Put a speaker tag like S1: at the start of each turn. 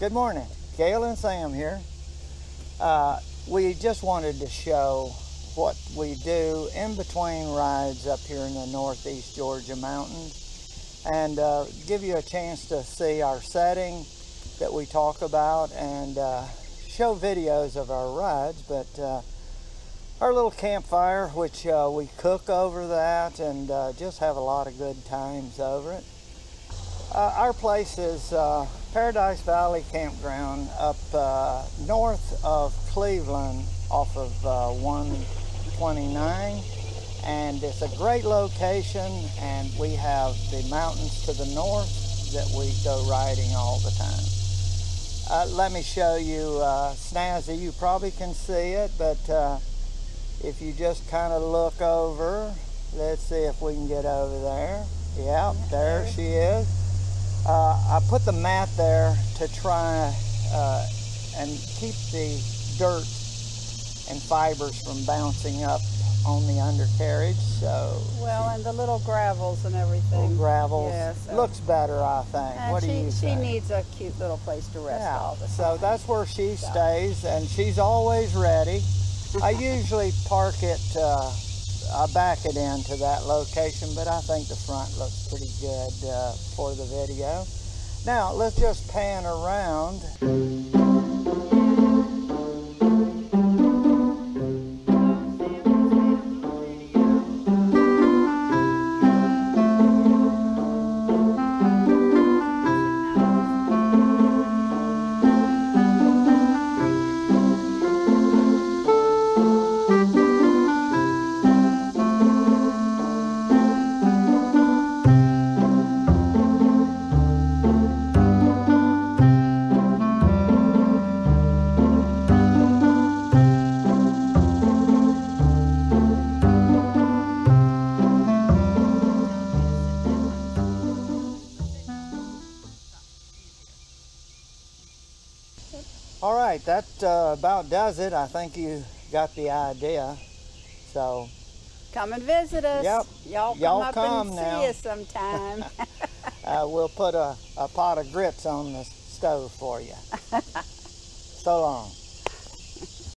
S1: Good morning. Gail and Sam here. We just wanted to show what we do in between rides up here in the Northeast Georgia mountains and give you a chance to see our setting that we talk about and show videos of our rides, but our little campfire, which we cook over that and just have a lot of good times over it. Our place is Paradise Valley Campground up north of Cleveland off of 129, and it's a great location, and we have the mountains to the north that we go riding all the time. Let me show you Snazzy. You probably can see it, but if you just kind of look over, let's see if we can get over there. Yeah, there she is. I put the mat there to try and keep the dirt and fibers from bouncing up on the undercarriage. So
S2: well, and the little gravels and everything.
S1: Little gravels.
S2: Yeah, so.
S1: Looks better, I think.
S2: And
S1: what do you think?
S2: She needs a cute little place to rest all the time.
S1: So that's where she stays, and she's always ready. I usually park it, I back it into that location, but I think the front looks pretty good for the video. Now, let's just pan around. All right, that about does it. I think you got the idea. So
S2: come and visit us.
S1: Yep.
S2: Y'all come and
S1: now.
S2: see us sometime.
S1: We'll put a pot of grits on the stove for you. So long.